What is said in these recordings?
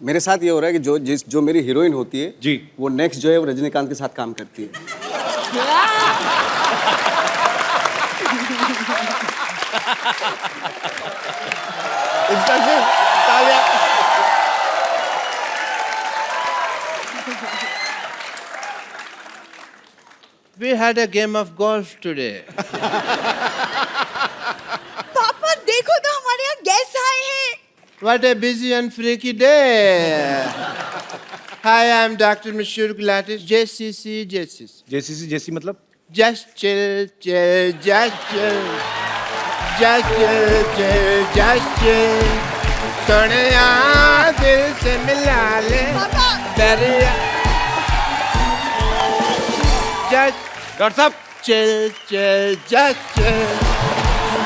मेरे साथ ये हो रहा है कि जो मेरी हीरोइन होती है जी, वो नेक्स्ट जो है वो रजनीकांत के साथ काम करती है। इसका सिर्फ तालियां। We had a game of golf today. पापा देखो तो हमारे यहाँ गेस्ट आए हैं। What a busy and freaky day. Hi, I'm Dr. Mashur Gulatis, JCC. जेसी मतलब Just chill, chill, just chill. Just chill, chill, just chill. Sonia दिल से मिला ले पापा दरिया। Just डॉक्टर साहब chill, chill, just chill.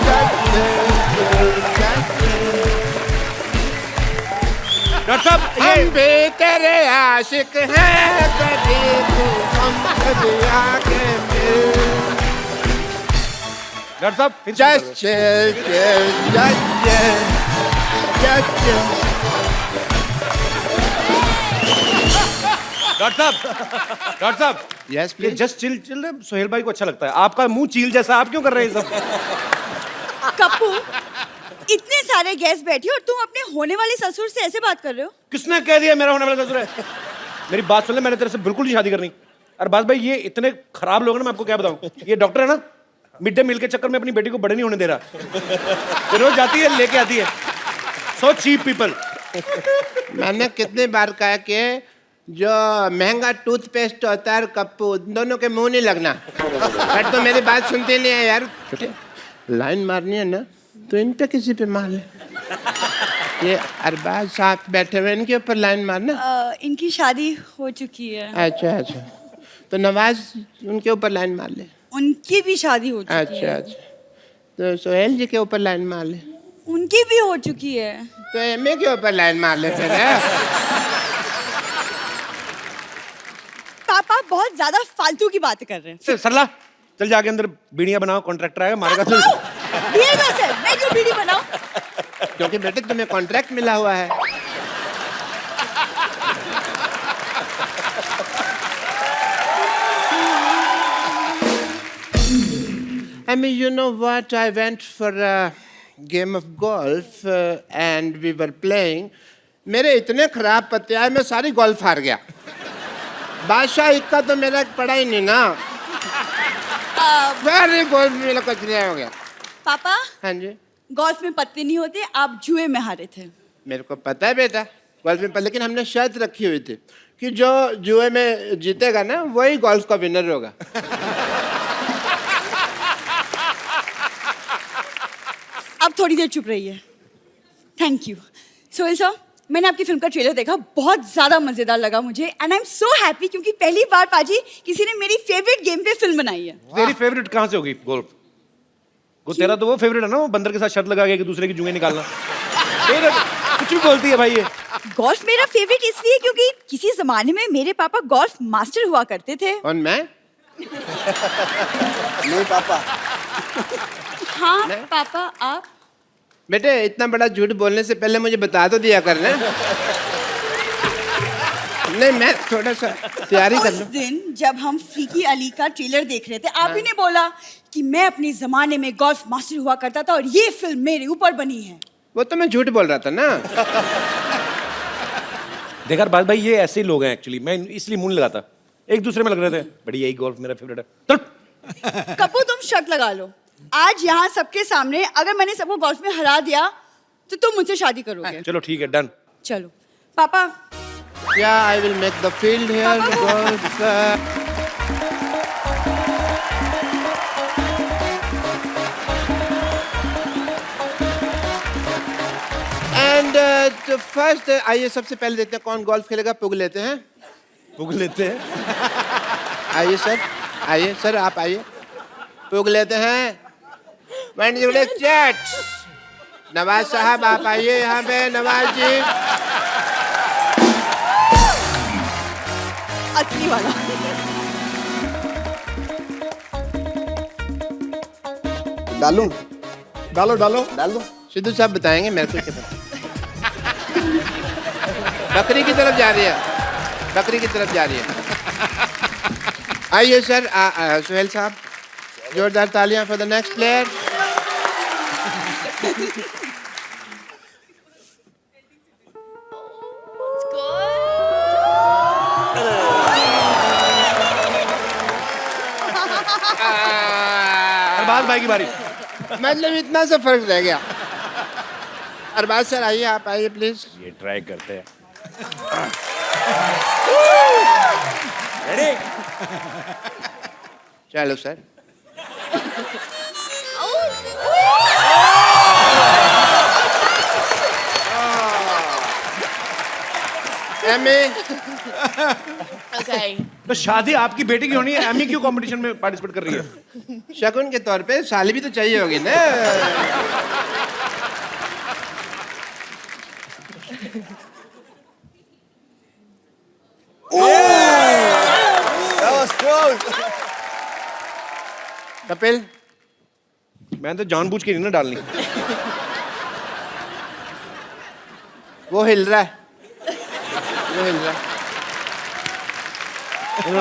Just chill, chill, just chill. Doctor साहब हम भी तेरे आशिक हैं, कभी तू हम कभी आके मिल। डॉक्टर साहब फिर Just chill, chill, just chill, just chill. Doctor साहब Yes, ये please. Just chill chill Sohail भाई को अच्छा लगता है, आपका मुंह चील जैसा, आप क्यों कर रहे हैं ये सब? कप्पू इतने सारे गेस्ट बैठे और तुम अपने होने वाले ससुर से ऐसे बात कर रहे हो? किसने कह दिया मेरा होने वाला ससुर है? मेरी बात सुन ले, मैंने तेरे से बिल्कुल नहीं शादी करनी। और बात भाई, ये इतने खराब लोग हैं ना, मैं आपको क्या बताऊं। ये डॉक्टर है ना, मिड डे मील के चक्कर में अपनी बेटी को बड़े नहीं होने दे रहा। ये रोज जाती है लेके आती है। So cheap people. मैंने कितनी बार कहा कि जो महंगा टूथपेस्ट होता है कप्पू, दोनों के मुंह नहीं लगना। बट तो मेरी बात सुनते नहीं है यार। लाइन मारनी है ना तो इन पे किसी पे मार ले। ये अरबाज साथ बैठे हुए, इनके ऊपर लाइन मारना। इनकी शादी हो चुकी है। अच्छा अच्छा, तो नवाज उनके ऊपर लाइन मार ले। उनकी भी शादी हो चुकी अच्छा है। अच्छा, तो सोहेल जी के ऊपर लाइन मार ले। उनकी भी हो चुकी है। तो एमए के ऊपर लाइन मार ले फिर। पापा बहुत ज्यादा फालतू की बातें कर रहे हैं। सरला चल जाके अंदर बीड़ियां बनाओ, कॉन्ट्रैक्टर आएगा मारेगा तो। बीड़ी कैसे? मैं क्यों बीड़ी बनाऊं? क्योंकि बेटे तुम्हें कॉन्ट्रैक्ट मिला हुआ है। I mean, you know what? I went for a game of golf and we were playing. मेरे इतने खराब पत्ते आए, मैं सारी गोल्फ हार गया। बादशाह इक्का तो मेरा पड़ा ही नहीं ना। सारी गोल्फ मेरा कचरा हो गया। पापा हाँ जी, गोल्फ में पत्ते नहीं होते, आप जुए में हारे थे। मेरे को पता है बेटा गोल्फ में, लेकिन हमने शर्त रखी हुई थी कि जो जुए में जीतेगा ना वही गोल्फ का विनर होगा। अब थोड़ी देर चुप रहिए। Thank you. सोहेल सर, मैंने आपकी फिल्म का ट्रेलर देखा, बहुत ज्यादा मजेदार लगा मुझे and I am so happy क्योंकि पहली बार पाजी किसी ने मेरी फेवरेट गेम पे फिल्म बनाई है। तेरी फेवरेट कहाँ से होगी गोल्फ? वो तेरा तो वो फेवरेट है ना, वो बंदर के साथ शर्त लगा के दूसरे की जुएं निकालना। कुछ भी बोलती है भाई ये। गोल्फ मेरा फेवरेट इसलिए क्योंकि किसी जमाने में मेरे पापा गोल्फ मास्टर हुआ करते थे। और मैं नहीं पापा, हाँ नहीं? पापा आप? बेटे इतना बड़ा झूठ बोलने से पहले मुझे बता तो दिया करना। नहीं, मैं थोड़ा सा तैयारी कर उस लूं। दिन जब हम फीकी अली का ट्रेलर देख रहे थे, आप ही ने बोला कि मैं अपने जमाने में गोल्फ मास्टर हुआ करता था और ये फिल्म मेरे ऊपर बनी है। वो तो मैं झूठ बोल रहा था ना। देखा बात भाई, ये ऐसे ही लोग हैं एक्चुअली, मैं इसलिए मुंह नहीं लगाता। एक दूसरे में लग रहे थे, बड़ी यही गोल्फ मेरा फेवरेट है। चल कपूर तुम शर्त लगा लो, आज यहाँ सबके सामने अगर मैंने सबको गोल्फ में हरा दिया तो तुम मुझसे शादी करोगे। चलो ठीक है, डन। चलो पापा। Yeah, I will make the field here. Golf. And तो फर्स्ट आइए सबसे पहले देखते हैं कौन गोल्फ खेलेगा। पुग लेते हैं। पुग लेते हैं। आइए सर, आइए सर, आप आइए। पुग लेते हैं। चैट नवाज साहब आप आइए यहाँ पे। नवाज जी असली वाला। डालूं? डालो डालो। डाल दो। सिद्धू साहब बताएंगे मेरे को क्या पता। बकरी की तरफ जा रही है, बकरी की तरफ जा रही है। आइए सर, सुहेल साहब, जोरदार तालियां for the next player. Arbaaz भाई की बारी। मतलब इतना सा फर्क रह गया। अरबाज सर आइए, आप आइए प्लीज। ये ट्राई करते हैं। चलो सर। एमी, तो शादी आपकी बेटी की होनी है, एमी क्यों कंपटीशन में पार्टिसिपेट कर रही है? शगुन के तौर पे साली भी तो चाहिए होगी ना। That was close. कपिल, मैं तो जानबूझ के नहीं ना डालनी। वो हिल रहा है, वो हिल रहा है।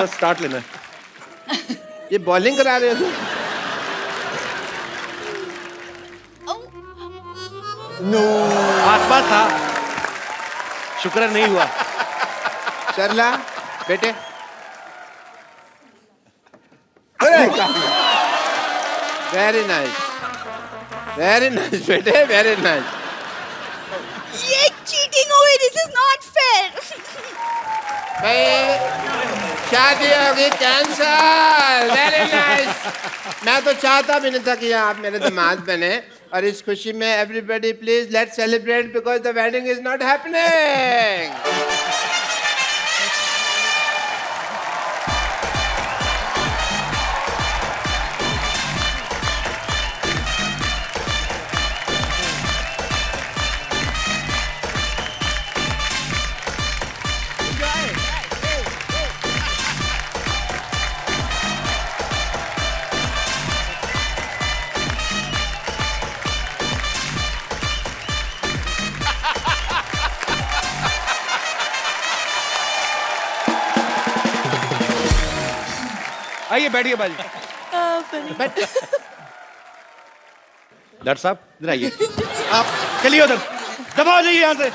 स्टार्ट लेना है। ये बॉलिंग करा रहे हो तुम? आसपास था, शुक्र है नहीं हुआ। सरला बेटे, वेरी नाइस, वेरी नाइस बेटे, वेरी नाइस। ये चीटिंग हुई, दिस इज नॉट फेयर। भाई शादी होगी कैंसल। Very nice. मैं तो चाहता भी नहीं था कि आप मेरे दामाद बने, और इस खुशी में everybody please let's celebrate because the wedding is not happening. आइए बैठिए बाजी। डॉक्टर साहब इधर आइए। आप चलिए उधर, दबाओ जाइए यहाँ से।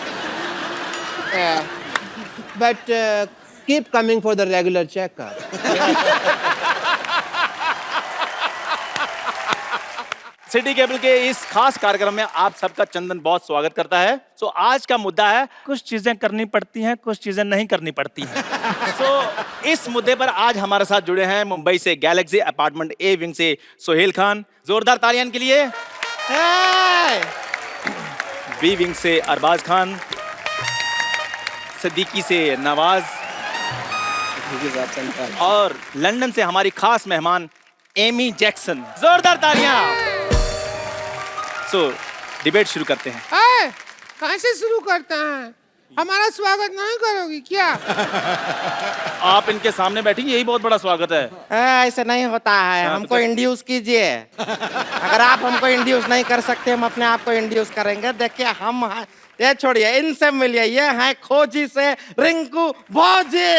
But keep coming for the regular checkup. City cable के इस खास कार्यक्रम में आप सबका चंदन बहुत स्वागत करता है। सो आज का मुद्दा है, कुछ चीजें करनी पड़ती हैं, कुछ चीजें नहीं करनी पड़ती हैं। सो इस मुद्दे पर आज हमारे साथ जुड़े हैं मुंबई से गैलेक्सी अपार्टमेंट ए विंग से सुहेल खान, जोरदार तालियां के लिए। बी विंग से अरबाज खान, सिद्दीकी से नवाज, और लंदन से हमारी खास मेहमान एमी जैक्सन। जोरदार तालियां। सो डिबेट शुरू करते हैं। कहाँ से शुरू करते हैं? हमारा स्वागत नहीं करोगी क्या? आप इनके सामने बैठेंगे, यही बहुत बड़ा स्वागत है। ऐसे नहीं होता है, हमको इंड्यूस कीजिए। अगर आप हमको इंड्यूस नहीं कर सकते, हम अपने आप को इंड्यूस करेंगे। देखिए हम, ये छोड़िए, इनसे मिलिए, ये हैं खोजी से रिंकू भौजी।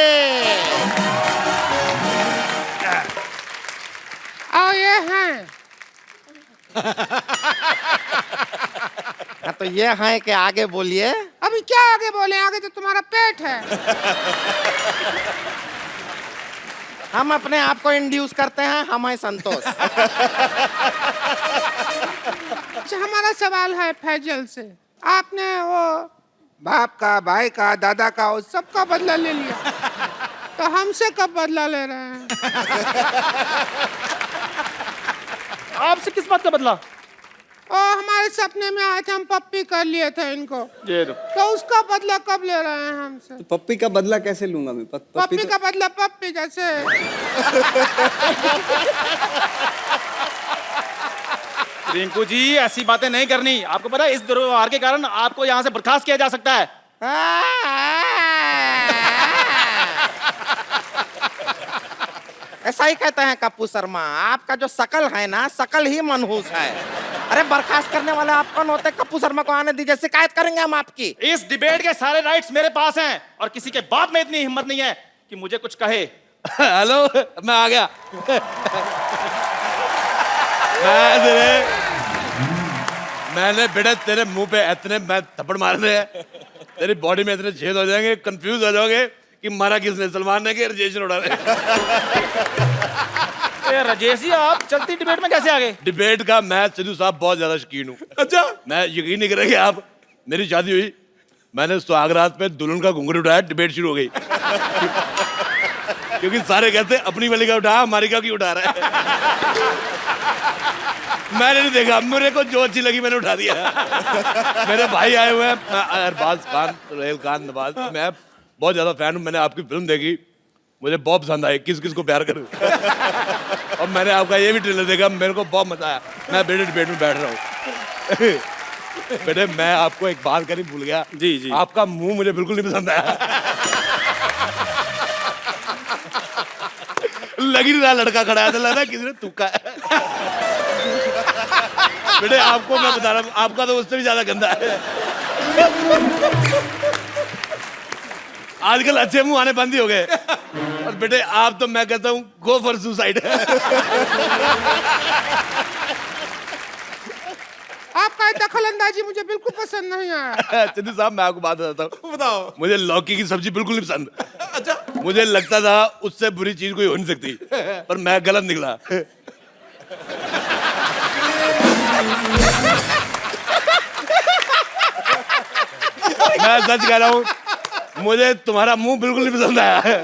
और ये हैं, हाँ, तो ये हैं कि आगे बोलिए। अभी क्या आगे बोले? आगे तो तुम्हारा पेट है। हम अपने आप को इंड्यूस करते हैं, हम हैं संतोष। अच्छा, हमारा सवाल है फैजल से। आपने वो बाप का, भाई का, दादा का, उस सबका बदला ले लिया, तो हमसे कब बदला ले रहे हैं? आपसे किस बात का बदला? हमारे सपने में आए थे, हम पप्पी कर लिए थे इनको, ये तो उसका बदला कब ले रहे हैं हमसे? तो पप्पी का बदला कैसे लूंगा मैं? पप्पी का बदला पप्पी जैसे। रिंकू जी ऐसी बातें नहीं करनी। आपको पता है इस दुर्व्यवहार के कारण आपको यहाँ से बर्खास्त किया जा सकता है। ऐसा ही कहते हैं कप्पू शर्मा, आपका जो शकल है ना, शकल ही मनहूस है। अरे बर्खास्त करने वाले आप कौन होते हैं? कप्पू शर्मा को आने दीजिए, शिकायत करेंगे हम आपकी। इस डिबेट के सारे राइट्स मेरे पास हैं और किसी के बाप में इतनी हिम्मत नहीं है कि मुझे कुछ कहे। हेलो, मैं आ गया। मैंने बेटा तेरे मुंह पे इतने मैं थप्पड़ मारने हैं, तेरी बॉडी में इतने छेद हो जाएंगे, कंफ्यूज हो जाओगे कि मारा किसने, सलमान ने कि राजेश ने उड़ा राजेश जी, आप चलती डिबेट में कैसे आ गए? डिबेट का मैं सिद्धू साहब बहुत ज्यादा शौकीन हूँ। अच्छा, मैं यकीन नहीं करेंगे आप, मेरी शादी हुई, मैंने सुहागरात पे दुल्हन का घुंघरू उठाया, डिबेट शुरू हो गई। क्योंकि सारे कहते अपनी वाली का उठा, हमारी का क्यों उठा रहा है। मैंने नहीं देखा, मेरे को जो अच्छी लगी मैंने उठा दिया। मेरे भाई आए हुए हैं, अरबाज खान, सुहेल खान, नवाज, मैं बहुत ज्यादा फैन हूँ। मैंने आपकी फिल्म देखी, मुझे बहुत पसंद आई, किस किस को प्यार करूं। और मैंने आपका ये भी ट्रेलर देखा, मेरे को बहुत मजा आया। मैं बेटे डिबेट में बैठ रहा हूँ। बेटे मैं आपको एक बात करनी भूल गया। जी जी, आपका मुंह मुझे बिल्कुल नहीं पसंद आया। लग ही नहीं रहा लड़का खड़ा है, तो लग रहा किसी ने थूका है। बेटे आपको मैं बता रहा हूँ, आपका तो उससे भी ज्यादा गंदा है। आजकल अच्छे मुंह आने बंद ही हो गए। और बेटे आप तो मैं कहता हूँ गो फॉर सुसाइड। आपका दखल अंदाजी मुझे बिल्कुल पसंद नहीं आया। सिद्धू साहब मैं आपको बात बताता हूँ। बताओ। मुझे लौकी की सब्जी बिल्कुल नहीं पसंद। अच्छा, मुझे लगता था उससे बुरी चीज कोई हो नहीं सकती, पर मैं गलत निकला। मैं सच कह रहा हूँ, मुझे तुम्हारा मुंह बिल्कुल नहीं पसंद आया है,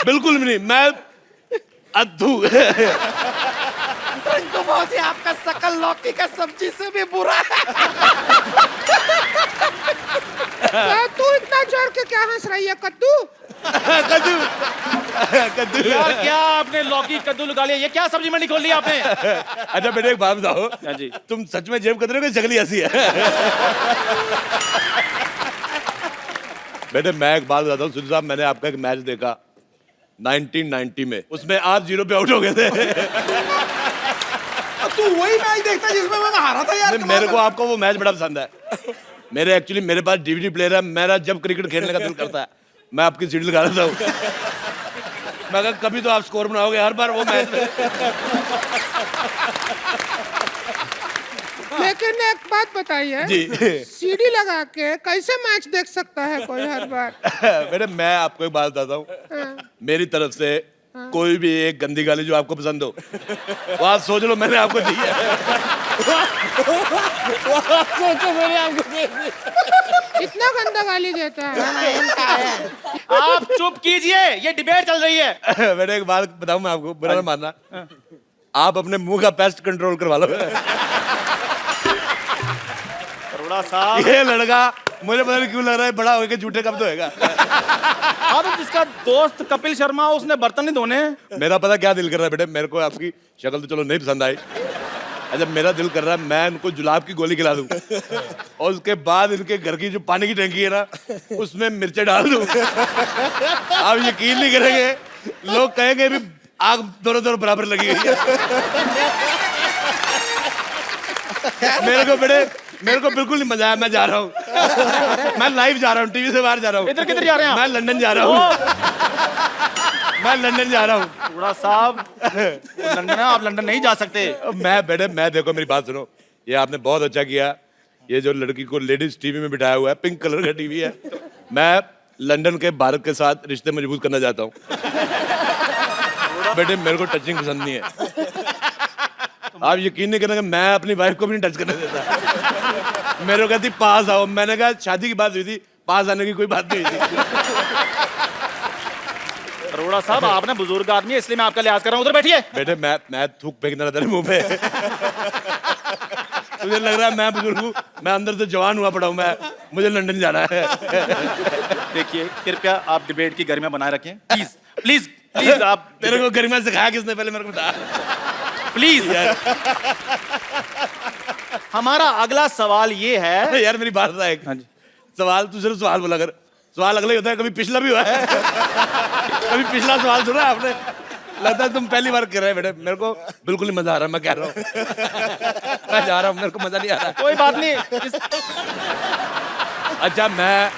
बिल्कुल भी नहीं। मैं अद्भु तो बहुत ही आपका शकल लौकी का सब्जी से भी बुरा है। तू इतना जोर के क्या हंस रही है कद्दू? कद्दू कद्दू। यार क्या आपने लौकी कद्दू लगा लिया? ये क्या सब्जी मंडी खोल ली आपने? अच्छा बेटे एक बात बताओ, जी, तुम सच में जेब कतरे को जगली ऐसी है? बेटे मैं एक बात बताता हूँ सिद्धू साहब, मैंने आपका एक मैच देखा 1990 में, उसमें आप 0 पे आउट हो गए थे। तू वही मैच देखता जिसमें मैं हारा था यार। मेरे को आपको वो मैच बड़ा पसंद है। मेरे पास डीवीडी प्लेयर है, मेरा जब क्रिकेट खेलने का दिल करता है मैं आपकी सीडी लगा देता हूँ। मैं कहा कभी तो आप स्कोर बनाओगे हर बार वो मैच में। लेकिन एक बात बताइए जी सीडी लगा के कैसे मैच देख सकता है कोई हर बार? बेटे मैं आपको एक बात बताता हूँ, मेरी तरफ से कोई भी एक गंदी गाली जो आपको पसंद हो वो आप सोच लो मैंने आपको दी है। सोचो मैंने आपको दी है। इतना गंदा गाली देता है। आप चुप कीजिए, ये डिबेट चल रही है। बेटे एक बात बताऊं मैं आपको, बुरा ना मानना, आप अपने मुंह का पेस्ट कंट्रोल करवा लो। अरोड़ा साहब, ये लड़का मुझे पता नहीं क्यों लग रहा है बड़ा होकर झूठे कब तो होएगा। अब जिसका दोस्त कपिल शर्मा उसने बर्तन नहीं धोने। मेरा पता क्या दिल कर रहा है बेटे, मेरे को आपकी शक्ल तो चलो नहीं पसंद आई, अच्छा मेरा दिल कर रहा है मैं इनको जुलाब की गोली खिला दूं और उसके बाद इनके घर की जो पानी की टंकी है ना उसमें मिर्चे डाल दूं। आप यकीन नहीं करेंगे, लोग कहेंगे भी आग दोनों बराबर लगी हुई है। मेरे को बिल्कुल नहीं मजा आया, मैं जा रहा हूँ, मैं लाइव जा रहा हूँ, टीवी से बाहर जा रहा हूँ। इधर किधर जा रहे हैं आप? मैं लंदन जा रहा हूँ, मैं लंदन जा रहा हूँ। अरोड़ा साहब, लंदन है, आप लंदन नहीं जा सकते। मैं देखो मेरी बात सुनो, ये आपने बहुत अच्छा किया, ये जो लड़की को लेडीज टीवी में बिठाया हुआ है, पिंक कलर का टीवी है, मैं लंदन के भारत के साथ रिश्ते मजबूत करना चाहता हूँ। बेटे मेरे को टचिंग पसंद नहीं है, आप यकीन नहीं करेंगे मैं अपनी वाइफ को भी नहीं टच करने देता। मेरे को कहती पास आओ, मैंने कहा शादी की बात हुई थी, पास आने की कोई बात नहीं हुई थी। अरोड़ा साहब, आपने बुजुर्ग आदमी है इसलिए मैं आपका लिहाज कर रहा हूँ, उधर बैठिए। बेटे मैं थूक फेंकना तेरे मुंह पे। मुझे लग रहा है मैं बुजुर्ग हूँ, मैं अंदर से जवान हुआ पड़ा हूँ, मुझे लंदन जाना है। देखिए कृपया आप डिबेट की गरिमा बनाए रखें, प्लीज प्लीज प्लीज। आप तेरे को गरिमा सिखाया किसने, पहले मेरे को बता प्लीज। हमारा अगला सवाल ये है। यार मेरी बात है, हाँ जी, सवाल तू सिर्फ सवाल बोला कर, सवाल अगला ही होता है, कभी पिछला भी हुआ है। कभी पिछला सवाल सुना आपने? लगता है तुम पहली बार कर रहे हैं बेटे। मेरे को बिल्कुल नहीं मजा आ रहा, मैं कह रहा हूँ। मैं जा रहा हूँ, मेरे को मजा नहीं आ रहा। कोई बात नहीं। अच्छा, मैं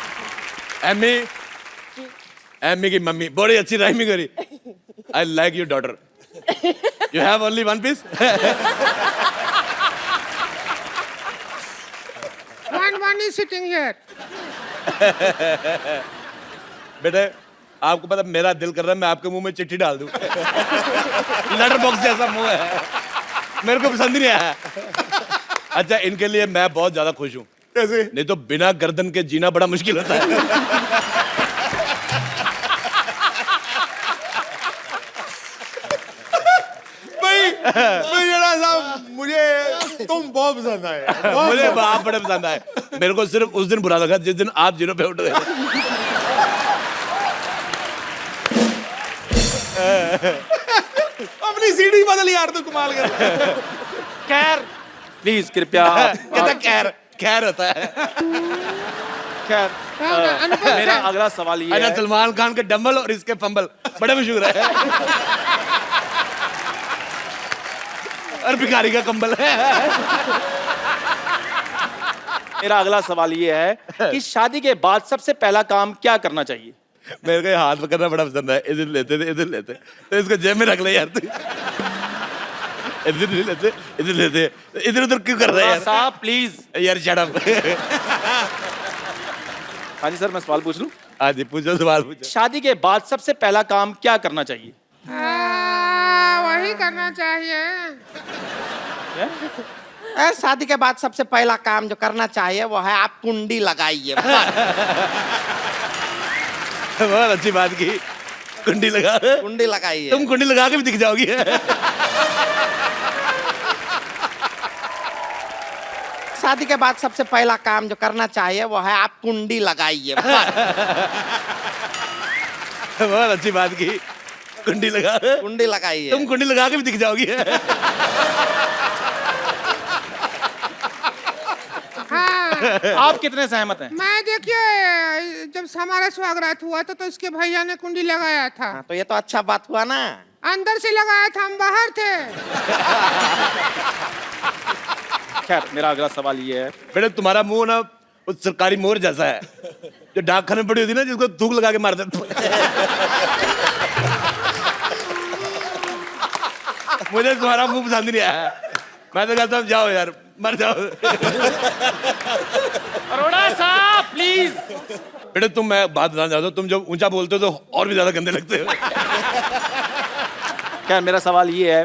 एमी की मम्मी बड़ी अच्छी राइमिंग करी। I like your daughter. You have only one piece. One is sitting here. बेटे, आपको पता मेरा दिल कर रहा है मैं आपके मुंह में चिट्ठी डाल दूं। लेटर बॉक्स जैसा मुंह है, मेरे को पसंद ही नहीं आया। अच्छा, इनके लिए मैं बहुत ज्यादा खुश हूँ। कैसे? नहीं तो बिना गर्दन के जीना बड़ा मुश्किल होता है। भाई जरा साहब, मुझे तुम बहुत पसंद आए। मुझे आप बड़े पसंद आए। मेरे को सिर्फ उस दिन बुरा लगा जिस दिन आप जीरो पे उठ गए। अपनी सीढ़ी बदल यार, तू कमाल कर। खैर प्लीज कृपया कहता खैर होता है। खैर मेरा अगला सवाल ये अच्छा, है। सलमान खान के डम्बल और इसके फंबल बड़े मशहूर है। और भिखारी का कंबल है। मेरा अगला सवाल ये है कि शादी के बाद सबसे पहला काम क्या करना चाहिए? मेरे को ये हाथ पकड़ना बड़ा पसंद है। इधर लेते थे, इधर लेते तो इसको जेब में रख ले यार तू। इधर नहीं लेते, इधर लेते, इधर उधर क्यों कर रहा है यार? साहब प्लीज। यार शट अप। हाँ जी सर, मैं सवाल पूछ लूं? हाँ जी, पूछो सवाल पूछो। शादी के बाद सबसे पहला काम क्या करना चाहिए? वही करना चाहिए। शादी के बाद सबसे पहला काम जो करना चाहिए वो है आप कुंडी लगाइए। बहुत अच्छी बात की। कुंडी लगा, कुंडी लगाइए। तुम कुंडी लगा के भी दिख जाओगी। शादी के बाद सबसे पहला काम जो करना चाहिए वो है आप कुंडी लगाइए। बहुत अच्छी बात की। कुंडी लगा, कुंडी लगाइए। तुम कुंडी लगा के भी दिख जाओगी। आप कितने सहमत हैं? मैं देखिए, जब हमारा स्वागत हुआ तो इसके भैया ने कुंडी लगाया था। तो ये तो अच्छा बात हुआ ना। अंदर से लगाया था, हम बाहर थे। खैर मेरा अगला सवाल ये है। बेटे, तुम्हारा मुंह ना उस सरकारी मोर जैसा है जो डाकखाने में पड़ी होती ना, जिसको थूक लगा के मार देते। मुझे तुम्हारा मुंह पसंद नहीं आया। मैं तो कहता हूँ जाओ यार, मर जाओ। अरोड़ा साहब प्लीज। बेटे, तुम मैं बात बताना चाहता हूँ, तुम जब ऊंचा बोलते हो तो और भी ज्यादा गंदे लगते हो। खैर मेरा सवाल ये है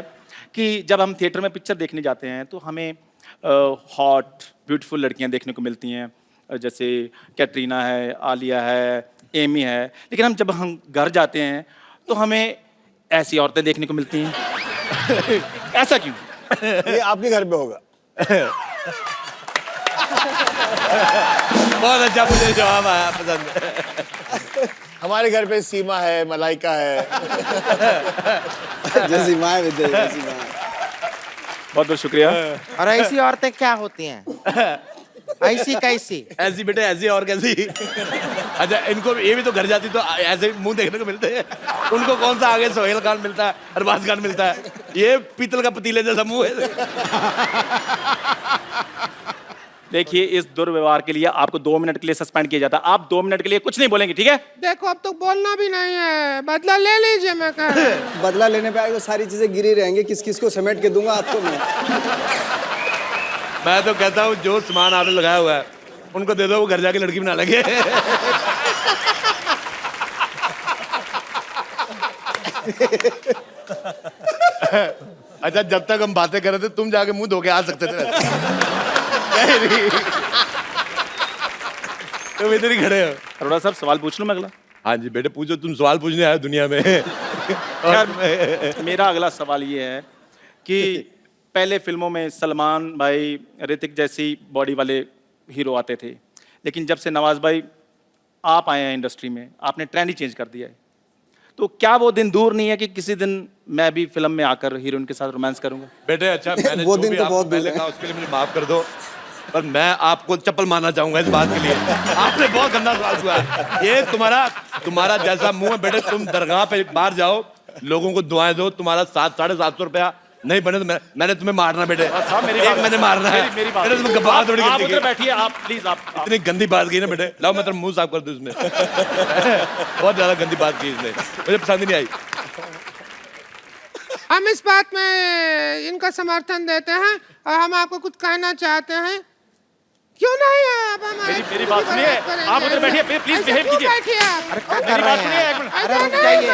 कि जब हम थिएटर में पिक्चर देखने जाते हैं तो हमें हॉट ब्यूटीफुल लड़कियां देखने को मिलती हैं, जैसे कैटरीना है, आलिया है, एमी है। लेकिन जब हम घर जाते हैं तो हमें ऐसी औरतें देखने को मिलती हैं। ऐसा क्यों? ये आपके घर पे होगा। बहुत अच्छा, मुझे जवाब आया, पसंद। हमारे घर पे सीमा है, मलाइका है। जैसी माँ है विद्या, जैसी माँ। बहुत बहुत शुक्रिया। और ऐसी औरतें क्या होती हैं? ऐसी कैसी? ऐसी बेटे, ऐसी और कैसी। अच्छा, इनको ये भी तो घर जाती तो ऐसे मुंह देखने को मिलते हैं। उनको कौन सा आगे सोहेल खान मिलता है, अरबाज खान मिलता है। ये पीतल का पतीले जैसा मुंह है। देखिए, इस दुर्व्यवहार के लिए आपको 2 मिनट के लिए सस्पेंड किया जाता है। आप 2 मिनट के लिए कुछ नहीं बोलेंगे, ठीक है? देखो, अब तो बोलना भी नहीं है, बदला ले लीजिए। मैं कह रहा हूं। बदला लेने पे आएगा, सारी चीजें गिरी रहेंगी, किस किस को समेट के दूंगा आपको मैं तो कहता हूँ जो सामान आपने लगाया हुआ है उनको दे दो, वो घर जाके लड़की बना लगे। अच्छा, जब तक हम बातें कर रहे थे तुम जाके मुंह धो के आ सकते थे। तुम इधर ही खड़े हो। अरोड़ा साहब सवाल पूछ लूं मैं अगला? हाँ जी बेटे, पूछो, तुम सवाल पूछने आए हो दुनिया में। खैर मेरा अगला सवाल ये है कि पहले फिल्मों में सलमान भाई, ऋतिक जैसी बॉडी वाले हीरो आते थे, लेकिन जब से नवाज भाई आप आए हैं इंडस्ट्री में, आपने ट्रेंड ही चेंज कर दिया है। तो क्या वो दिन दूर नहीं है कि किसी दिन मैं भी फिल्म में आकर हीरोइन के साथ रोमांस करूंगा? बेटे, अच्छा, मैंने वो जो दिन भी तो आपको बहुत दूर पहले है। कहा उसके लिए मुझे माफ कर दो, पर मैं आपको चप्पल मारना चाहूंगा इस बात के लिए। आपने बहुत गंदा सवाल किया। ये तुम्हारा जैसा मुंह है बेटे, तुम दरगाह पे बाहर जाओ, लोगों को दुआएं दो, तुम्हारा 700-750 रुपया नहीं बने तो मैंने तुम्हें मारना बेटे। साहब मेरी एक बात, मैंने मारना है। मेरी बात, बेटे तुम्हें बात थोड़ी आप गंदी उधर की। बैठिए, आप प्लीज आप इतनी गंदी बात की ना बेटे, लाओ मैं तेरा मुंह साफ कर दूं इसमें। बहुत ज्यादा गंदी बात की इसने, मुझे पसंद ही नहीं आई। हम इस बात में इनका समर्थन देते हैं और हम आपको कुछ कहना चाहते हैं। क्यों नहीं आप हमारे मेरी बात सुनिए, आप उधर बैठिए, प्लीज बिहेव कीजिए। बैठिए आप। अरे क्या मेरी कर बात रहे सुनिए, एक हैं? मिनट। अरे रुक जाइए।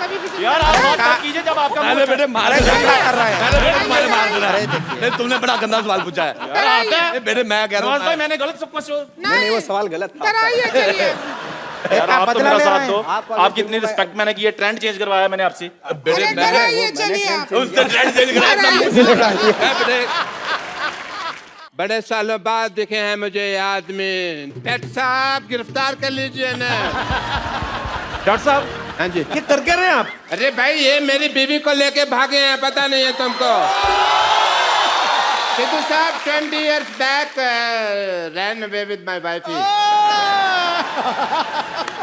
कभी भी यार आप बात मत कीजिए जब आपका मैंने मुंह बेटे मारा अरे क्या कर रहे हैं? मैंने बेटे तुम्हारे मार देना अरे है। देखिए। नहीं तुमने बड़ा गंदा सवाल पूछा है। यार आता है। नहीं, बेटे मैं कह रहा नवाज भाई हूँ मैंने गलत सब कुछ नहीं वो सवाल गलत था। कराइए चलिए। यार आप आप तो बदला मेरा ले साथ रहे दो, हैं। आपकी इतनी रिस्पेक्ट मैंने की है, ट्रेंड चेंज करवाया मैंने आपसे। बेटे अरे मैं कराइए चलिए आप। उनसे ट्रेंड चेंज कराया बेटे। बड़े सालों बाद दिखे हैं मुझे ये आदमी। पेट साहब गिरफ्तार कर लीजिए ना। डॉक्टर साहब, हाँ जी। ये कर क्या रहे हैं आप? अरे भाई ये मेरी बीवी को लेके भागे हैं, पता नहीं है तुमको? सिद्धू साहब 20 years back ran away with my wife.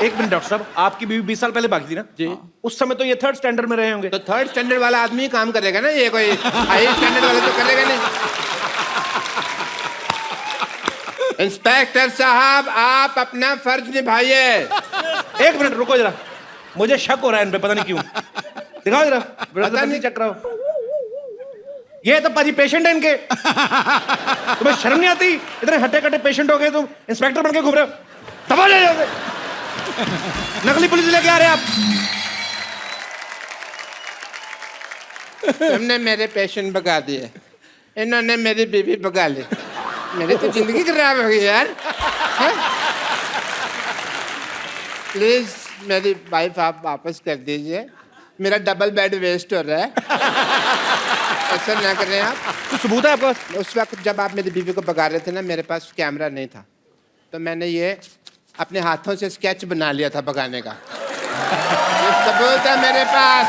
एक मिनट डॉक्टर साहब, आपकी बीवी 20 साल पहले भागी थी ना जी। उस समय तो ये 3rd स्टैंडर्ड में रहे होंगे। तो 3rd स्टैंडर्ड वाला आदमी ही काम करेगा ना, ये कोई हाई स्टैंडर्ड वाला तो करेगा नहीं। इंस्पेक्टर साहब आप अपना फर्ज निभाइए। एक मिनट रुको जरा, मुझे शक हो रहा है इन पे, पता नहीं क्यों। दिखाओ जरा, पता नहीं। चेक कराओ। ये तो पाजी पेशेंट है इनके। तुम्हें शर्म नहीं आती? इतने हट्टे कट्टे पेशेंट हो गए तुम, इंस्पेक्टर बन के घूम रहे हो। दबा ले जाओ। नकली पुलिस लेके आ रहे हैं आप। तुमने मेरे पेशेंट भगा दिए, इन्होंने मेरी बीवी भगा ली। मेरी तो जिंदगी खराब हो गई यार। प्लीज मेरी वाइफ आप वापस कर दीजिए, मेरा डबल बेड वेस्ट हो रहा है। ऐसा ना करें आप। कुछ सबूत है आपके पास? उस वक्त जब आप मेरी बीवी को भगा रहे थे ना, मेरे पास कैमरा नहीं था, तो मैंने ये अपने हाथों से स्केच बना लिया था भगाने का। ये सबूत है मेरे पास।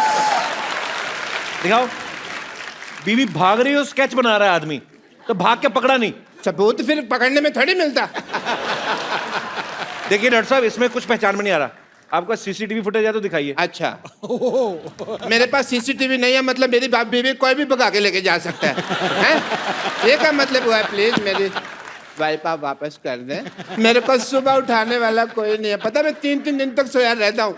दिखाओ। बीवी भाग रही हो, स्केच बना रहा है आदमी, तो भाग के पकड़ा नहीं। सबूत फिर पकड़ने में थोड़ी मिलता। देखिए डॉक्टर साहब, इसमें कुछ पहचान में नहीं आ रहा। आपका सीसीटीवी फुटेज है तो दिखाइए। अच्छा मेरे पास सीसीटीवी नहीं है, मतलब मेरी बीवी कोई भी भगा के लेके जा सकता है? ये क्या मतलब हुआ? प्लीज मेरी वाइफ आप वापस कर दें। मेरे को सुबह उठाने वाला कोई नहीं है, पता मैं 3-3 दिन तक सोया रहता हूँ।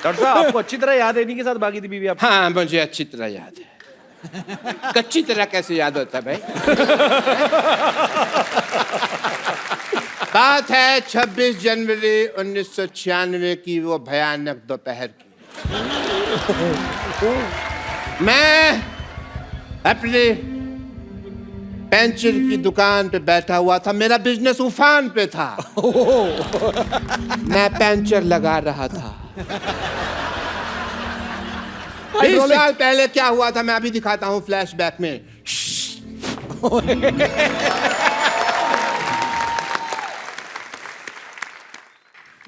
डॉक्टर साहब, आपको अच्छी तरह याद है इन्हीं के साथ भागी थी बीवी आप? हाँ मुझे अच्छी तरह याद है। कच्ची तरह कैसे याद होता है भाई? बात है 26 जनवरी 1996 की, वो भयानक दोपहर की। मैं अपनी पेंचर की दुकान पे बैठा हुआ था, मेरा बिजनेस उफान पे था। मैं पेंचर लगा रहा था। 20 साल पहले क्या हुआ था मैं अभी दिखाता हूँ फ्लैशबैक में।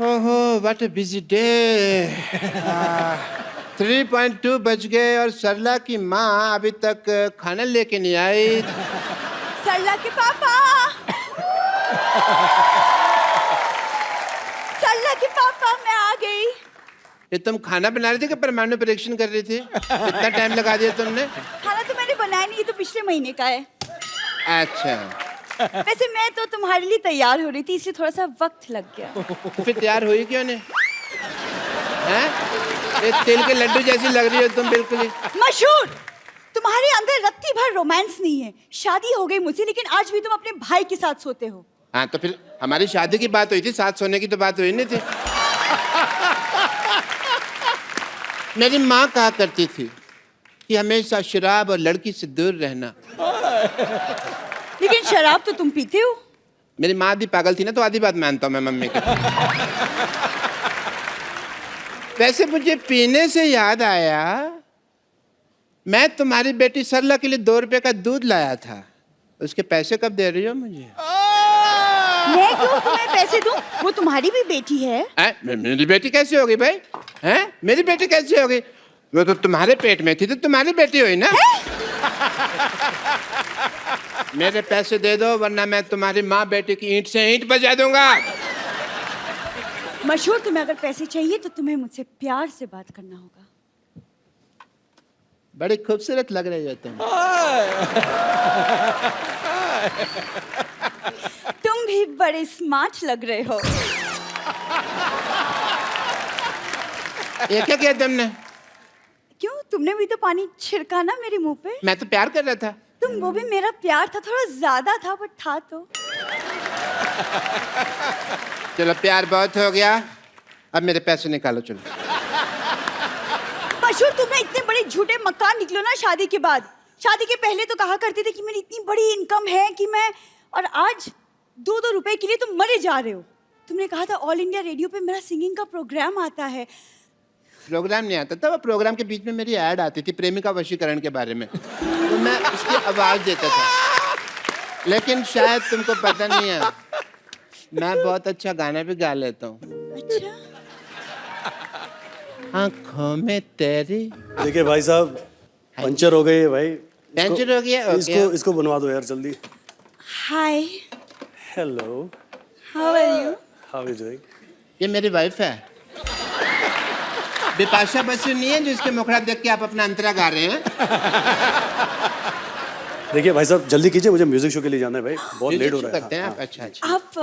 ओहो व्हाट अ बिजी डे। 3.2 बज गए और सरला की माँ अभी तक खाना लेके नहीं आई। सरला के पापा, सरला के पापा मैं आ गई। ये तुम खाना बना रही थी कि परमाणु परीक्षण कर रही थी? इतना टाइम लगा दिया तुमने? खाना तो मैंने बनाया नहीं, ये तो पिछले महीने का है। अच्छा वैसे मैं तो तुम्हारे लिए तैयार हो रही थी, इसलिए थोड़ा सा वक्त लग गया। तो फिर तैयार हुई क्यों नहीं? हैं? ये तिल के लड्डू जैसी लग रही हो तुम बिल्कुल ही। मशहूर, तुम्हारे अंदर रत्ती भर रोमांस नहीं है। शादी हो गई मुझसे, लेकिन आज भी तुम अपने भाई के साथ सोते हो। हाँ तो फिर हमारी शादी की बात हुई थी, साथ सोने की तो बात हुई नहीं थी। मेरी माँ कहा करती थी कि हमेशा शराब और लड़की से दूर रहना। लेकिन शराब तो तुम पीते हो। मेरी माँ आधी पागल थी ना, तो आधी बात मानता हूँ मैं मम्मी की। वैसे मुझे पीने से याद आया, मैं तुम्हारी बेटी सरला के लिए 2 रुपए का दूध लाया था, उसके पैसे कब दे रही हो मुझे? मैं क्यों तुम्हें पैसे दूं? वो तुम्हारी भी बेटी है। मेरी बेटी कैसे होगी भाई? हैं? मेरी बेटी कैसे होगी? वो तो तुम्हारे पेट में थी तो तुम्हारी बेटी हुई ना। मेरे पैसे दे दो वरना मैं तुम्हारी माँ बेटी की ईंट से ईंट बजा दूंगा। मशहूर, तुम्हें अगर पैसे चाहिए तो तुम्हें मुझसे प्यार से बात करना होगा। बड़ी खूबसूरत लग रही हो तुम। तुम भी बड़े स्मार्ट लग रहे हो। ये क्या किया तुमने? क्यों, तुमने भी तो पानी छिड़का ना मेरे मुंह पे। मैं तो प्यार कर रहा था। तुम, वो भी मेरा प्यार था, थोड़ा ज्यादा था, बट था तो। चलो प्यार बहुत हो गया, अब मेरे पैसे निकालो चलो। मशहूर, तुम ना इतने बड़े झूठे मक्कार निकलो ना शादी के बाद। शादी के पहले तो कहा करते थे कि मेरी इतनी बड़ी इनकम है कि मैं, और आज 2-2 रुपए के लिए तुम मरे जा रहे हो। तुमने कहा था ऑल इंडिया रेडियो पे मेरा सिंगिंग का प्रोग्राम आता है। प्रोग्राम नहीं आता था, वो प्रोग्राम के बीच में मेरी ऐड आती थी प्रेमिका वशीकरण के बारे में, तो मैं उसकी आवाज देता था। लेकिन शायद तुमको पता नहीं है, मैं बहुत अच्छा गाना भी गा लेता हूँ। अच्छा, आँखों में तेरी। देखिए भाई साहब, पंचर हो गई है भाई। पंचर हो गया? इसको बनवा दो यार जल्दी। Hi, hello, how are you? How are you doing? ये मेरी वाइफ है, बिपाशा बसु नहीं है जो इसके मुखड़ा देख के आप अपना अंतरा गा रहे हैं। देखिए भाई साहब, जल्दी कीजिए, मुझे म्यूजिक शो के लिए जाना है भाई, बहुत लेट हो रहा है। करते हैं आप? अच्छा अच्छा। आप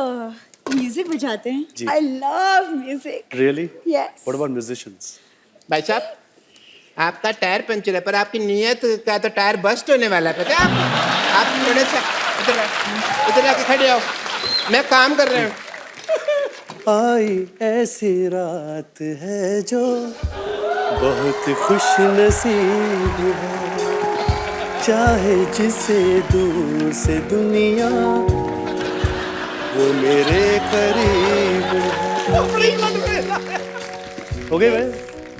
म्यूजिक बजाते हैं? जी। I love music. Really? Yes. What about musicians? भाई साहब, आपका टायर पंचर है पर आपकी नीयत का तो टायर बस्ट होने वाला है, पता है आप थोड़े सा इधर आके खड़े हो, मैं काम कर रहा हूँ। आई ऐसी रात है जो बहुत खुश नसीब है, चाहे जिसे दूर से दुनिया वो मेरे करीब है। हो गए भाई?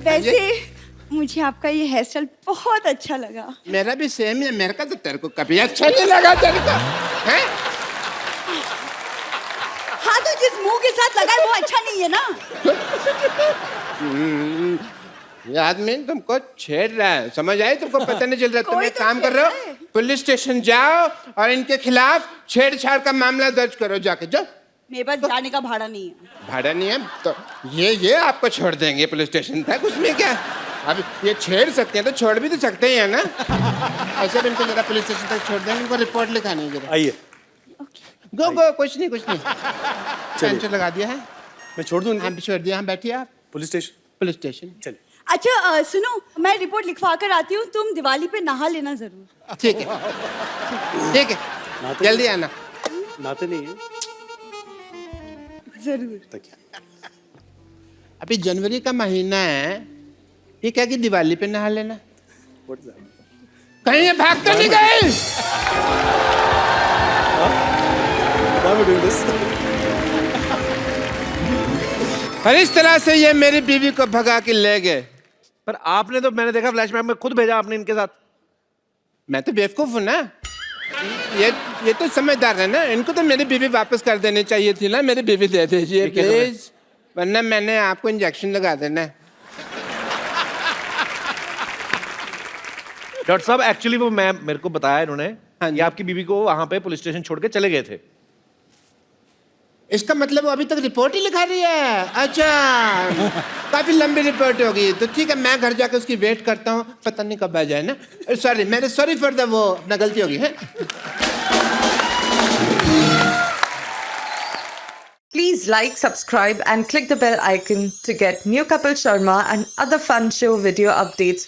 वैसे मुझे आपका ये हेयर स्टाइल बहुत अच्छा लगा। मेरा भी सेम है, मेरे का तो तेरे को कभी अच्छा नहीं लगा तेरे को, हैं? हाँ, तो जिस मुंह के साथ लगा है वो अच्छा नहीं है ना। ये आदमी तुमको छेड़ रहा है, समझ आई? तुमको पता नहीं चल रहा? तुम कोई एक तो काम कर छेड़ रहे रहा है। हो, पुलिस स्टेशन जाओ और इनके खिलाफ छेड़छाड़ का मामला दर्ज करो, जाके जाओ। मेरे पास जाने का भाड़ा नहीं है। भाड़ा नहीं है तो ये आपको छोड़ देंगे पुलिस स्टेशन तक, उसमें क्या? अब ये छेड़ सकते हैं तो छोड़ भी तो सकते हैं ना। ऐसे भी इनको जरा पुलिस स्टेशन तक छोड़ देंगे, इनको रिपोर्ट लिखानी है जरा। आइए, गो गो, कुछ नहीं पेंचर लगा दिया है। मैं छोड़ दूं इनको? हाँ छोड़ दिया, हम बैठिए आप पुलिस स्टेशन? Police station. चलिए। अच्छा, सुनो, मैं रिपोर्ट लिखवा कर आती हूँ, तुम दिवाली पे नहा लेना जरूर। ठीक है ठीक है, जल्दी आना। नहाते नहीं है? जरूर। तकिया। अभी जनवरी का महीना है, ठीक है कि दिवाली पे नहा लेना। What is that? कहीं ये भाग तो नहीं गई? Why am I doing this? और इस तरह से ये मेरी बीवी को भगा के ले गए। पर आपने तो, मैंने देखा फ्लैशबैक में, खुद भेजा आपने इनके साथ। मैं तो बेवकूफ हूँ ना, ये तो समझदार है ना, इनको तो मेरी बीवी वापस कर देनी चाहिए थी ना। मेरी बीवी दे दीजिए प्लीज, वरना मैंने आपको इंजेक्शन लगा देना है। डॉक्टर साहब, एक्चुअली वो मेरे को बताया इन्होंने, हाँ जी। ये आपकी बीवी को वहां पे पुलिस स्टेशन छोड़ के चले गए थे। इसका मतलब वो अभी तक रिपोर्ट ही लिखा रही है? अच्छा, काफी लंबी रिपोर्ट होगी, तो ठीक है मैं घर जाकर उसकी वेट करता हूँ, पता नहीं कब आ जाए ना। सॉरी, मेरे सॉरी फॉर द वो, अपना गलती होगी है। Please like, subscribe and click the bell icon to get new Kapil Sharma and other fun show video updates